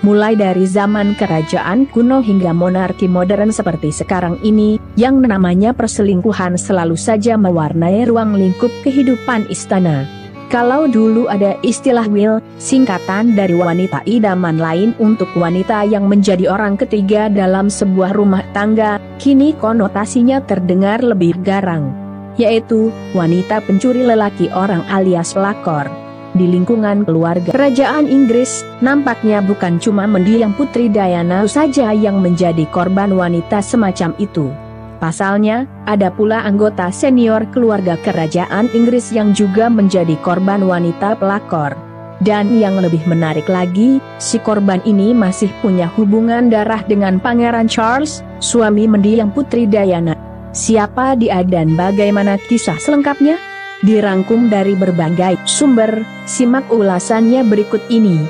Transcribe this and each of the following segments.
mulai dari zaman kerajaan kuno hingga monarki modern seperti sekarang ini, yang namanya perselingkuhan selalu saja mewarnai ruang lingkup kehidupan istana. Kalau dulu ada istilah will, singkatan dari wanita idaman lain untuk wanita yang menjadi orang ketiga dalam sebuah rumah tangga, kini konotasinya terdengar lebih garang, yaitu wanita pencuri lelaki orang alias pelakor. Di lingkungan keluarga kerajaan Inggris, nampaknya bukan cuma mendiang Putri Diana saja yang menjadi korban wanita semacam itu. Pasalnya, ada pula anggota senior keluarga kerajaan Inggris yang juga menjadi korban wanita pelakor. Dan yang lebih menarik lagi, si korban ini masih punya hubungan darah dengan Pangeran Charles, suami mendiang Putri Diana. Siapa dia dan bagaimana kisah selengkapnya? Dirangkum dari berbagai sumber, simak ulasannya berikut ini.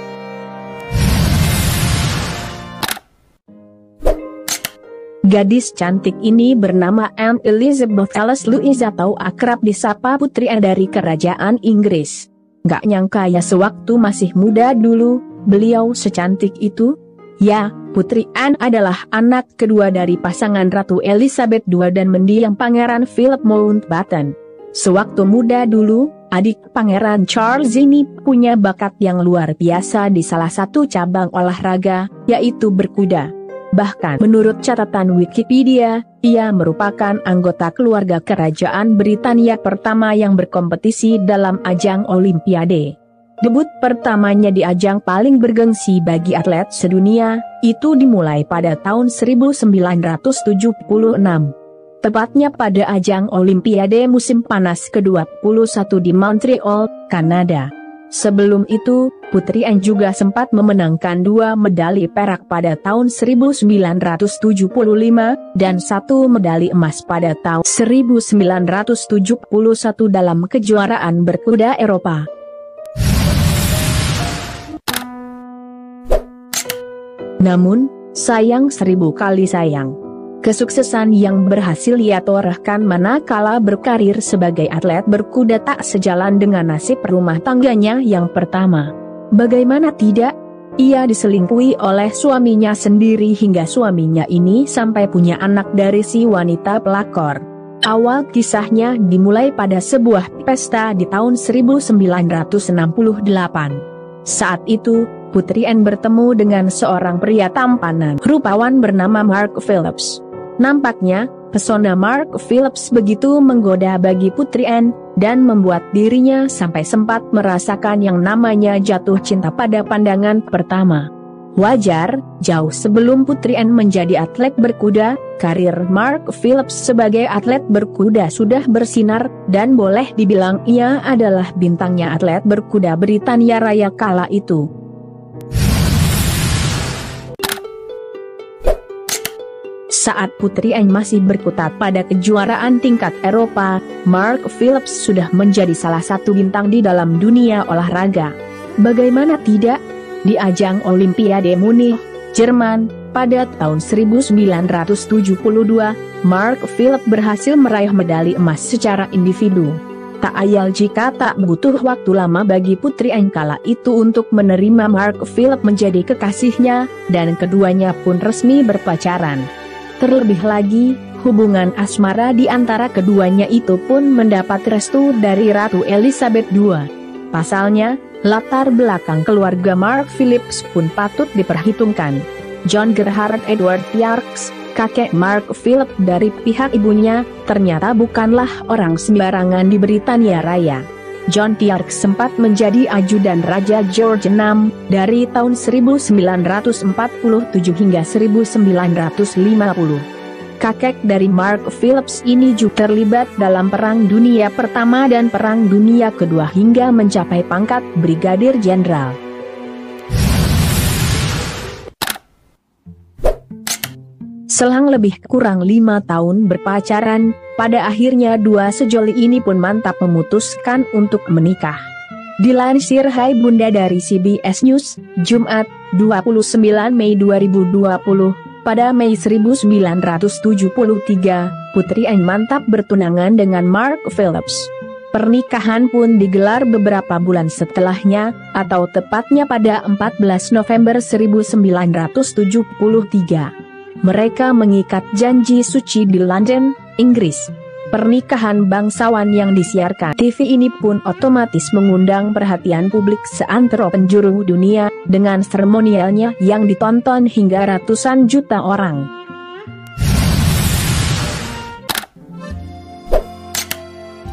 Gadis cantik ini bernama Anne Elizabeth Alice Louise atau akrab disapa Putri Anne dari kerajaan Inggris. Gak nyangka ya sewaktu masih muda dulu, beliau secantik itu. Ya, Putri Anne adalah anak kedua dari pasangan Ratu Elizabeth II dan mendiang Pangeran Philip Mountbatten. Sewaktu muda dulu, adik Pangeran Charles ini punya bakat yang luar biasa di salah satu cabang olahraga, yaitu berkuda. Bahkan menurut catatan Wikipedia, ia merupakan anggota keluarga kerajaan Britania pertama yang berkompetisi dalam ajang Olimpiade. Debut pertamanya di ajang paling bergengsi bagi atlet sedunia, itu dimulai pada tahun 1976. Tepatnya pada ajang Olimpiade musim panas ke-21 di Montreal, Kanada. Sebelum itu, Putri Anne juga sempat memenangkan 2 medali perak pada tahun 1975, dan 1 medali emas pada tahun 1971 dalam kejuaraan berkuda Eropa. Namun, sayang 1000 kali sayang. Kesuksesan yang berhasil ia torehkan manakala berkarir sebagai atlet berkuda tak sejalan dengan nasib rumah tangganya yang pertama. Bagaimana tidak? Ia diselingkuhi oleh suaminya sendiri hingga suaminya ini sampai punya anak dari si wanita pelakor. Awal kisahnya dimulai pada sebuah pesta di tahun 1968. Saat itu, Putri Anne bertemu dengan seorang pria tampanan rupawan bernama Mark Phillips. Nampaknya, pesona Mark Phillips begitu menggoda bagi Putri Anne, dan membuat dirinya sampai sempat merasakan yang namanya jatuh cinta pada pandangan pertama. Wajar, jauh sebelum Putri Anne menjadi atlet berkuda, karir Mark Phillips sebagai atlet berkuda sudah bersinar, dan boleh dibilang ia adalah bintangnya atlet berkuda Britania Raya kala itu. Saat Putri Anne masih berkutat pada kejuaraan tingkat Eropa, Mark Phillips sudah menjadi salah satu bintang di dalam dunia olahraga. Bagaimana tidak? Di ajang Olimpiade Munich, Jerman, pada tahun 1972, Mark Phillips berhasil meraih medali emas secara individu. Tak ayal jika tak butuh waktu lama bagi Putri Anne kala itu untuk menerima Mark Phillips menjadi kekasihnya, dan keduanya pun resmi berpacaran. Terlebih lagi, hubungan asmara di antara keduanya itu pun mendapat restu dari Ratu Elizabeth II. Pasalnya, latar belakang keluarga Mark Phillips pun patut diperhitungkan. John Gerhard Edward Pierce, kakek Mark Phillips dari pihak ibunya, ternyata bukanlah orang sembarangan di Britania Raya. John Pierce sempat menjadi ajudan Raja George VI dari tahun 1947 hingga 1950. Kakek dari Mark Phillips ini juga terlibat dalam Perang Dunia Pertama dan Perang Dunia Kedua hingga mencapai pangkat Brigadir Jenderal. Selang lebih kurang 5 tahun berpacaran, pada akhirnya dua sejoli ini pun mantap memutuskan untuk menikah. Dilansir Hai Bunda dari CBS News, Jumat, 29 Mei 2020, pada Mei 1973, Putri Anne mantap bertunangan dengan Mark Phillips. Pernikahan pun digelar beberapa bulan setelahnya, atau tepatnya pada 14 November 1973. Mereka mengikat janji suci di London, Inggris. Pernikahan bangsawan yang disiarkan TV ini pun otomatis mengundang perhatian publik seantero penjuru dunia, dengan seremonialnya yang ditonton hingga ratusan juta orang.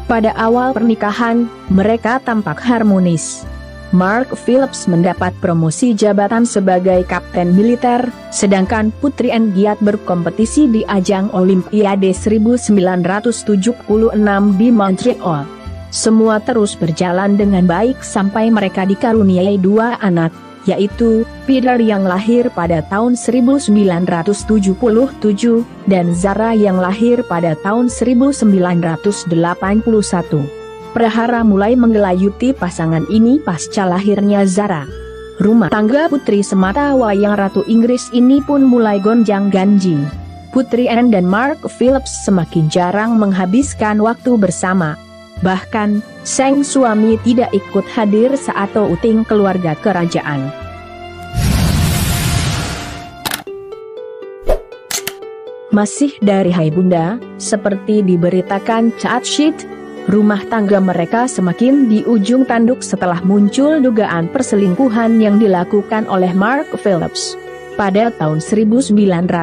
Pada awal pernikahan, mereka tampak harmonis. Mark Phillips mendapat promosi jabatan sebagai kapten militer, sedangkan Putri Anne giat berkompetisi di ajang Olimpiade 1976 di Montreal. Semua terus berjalan dengan baik sampai mereka dikaruniai dua anak, yaitu Peter yang lahir pada tahun 1977 dan Zara yang lahir pada tahun 1981. Prahara mulai menggelayuti pasangan ini pasca lahirnya Zara. Rumah tangga putri semata wayang Ratu Inggris ini pun mulai gonjang-ganjing. Putri Anne dan Mark Phillips semakin jarang menghabiskan waktu bersama. Bahkan, sang suami tidak ikut hadir saat outing keluarga kerajaan. Masih dari Hai Bunda, seperti diberitakan Chat Sheet, rumah tangga mereka semakin di ujung tanduk setelah muncul dugaan perselingkuhan yang dilakukan oleh Mark Phillips. Pada tahun 1991,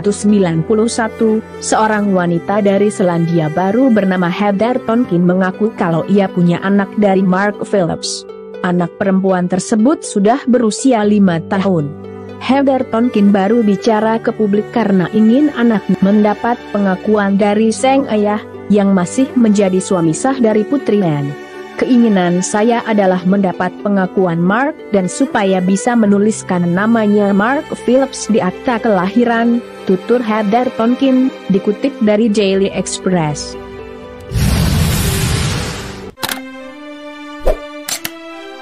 seorang wanita dari Selandia Baru bernama Heather Tonkin mengaku kalau ia punya anak dari Mark Phillips. Anak perempuan tersebut sudah berusia 5 tahun. Heather Tonkin baru bicara ke publik karena ingin anaknya mendapat pengakuan dari sang ayah, yang masih menjadi suami sah dari Putri Anne. Keinginan saya adalah mendapat pengakuan Mark dan supaya bisa menuliskan namanya Mark Phillips di akta kelahiran, tutur Heather Tonkin, dikutip dari Daily Express.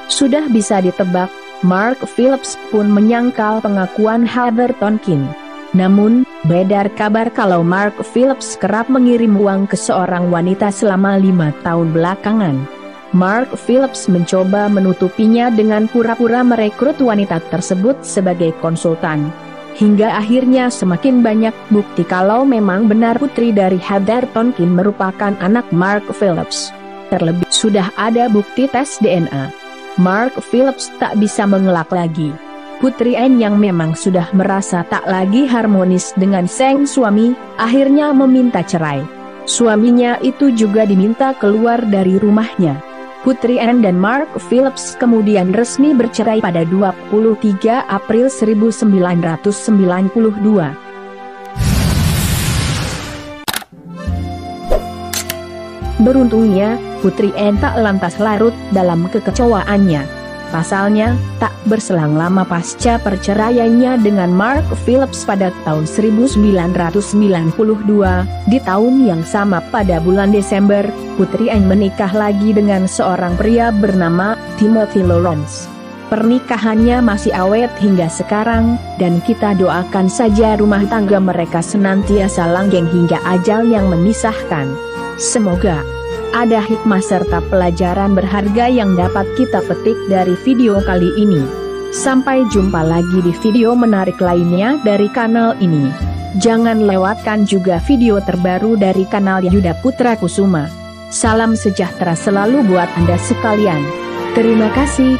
Sudah bisa ditebak, Mark Phillips pun menyangkal pengakuan Heather Tonkin. Namun, beredar kabar kalau Mark Phillips kerap mengirim uang ke seorang wanita selama 5 tahun belakangan. Mark Phillips mencoba menutupinya dengan pura-pura merekrut wanita tersebut sebagai konsultan. Hingga akhirnya semakin banyak bukti kalau memang benar putri dari Heather Tonkin merupakan anak Mark Phillips. Terlebih sudah ada bukti tes DNA. Mark Phillips tak bisa mengelak lagi. Putri Anne yang memang sudah merasa tak lagi harmonis dengan sang suami, akhirnya meminta cerai. Suaminya itu juga diminta keluar dari rumahnya. Putri Anne dan Mark Phillips kemudian resmi bercerai pada 23 April 1992. Beruntungnya, Putri Anne tak lantas larut dalam kekecewaannya. Pasalnya, tak berselang lama pasca perceraiannya dengan Mark Phillips pada tahun 1992, di tahun yang sama pada bulan Desember, Putri Anne menikah lagi dengan seorang pria bernama Timothy Lawrence. Pernikahannya masih awet hingga sekarang, dan kita doakan saja rumah tangga mereka senantiasa langgeng hingga ajal yang memisahkan. Semoga ada hikmah serta pelajaran berharga yang dapat kita petik dari video kali ini. Sampai jumpa lagi di video menarik lainnya dari kanal ini. Jangan lewatkan juga video terbaru dari kanal Yuda Putra Kusuma. Salam sejahtera selalu buat Anda sekalian. Terima kasih.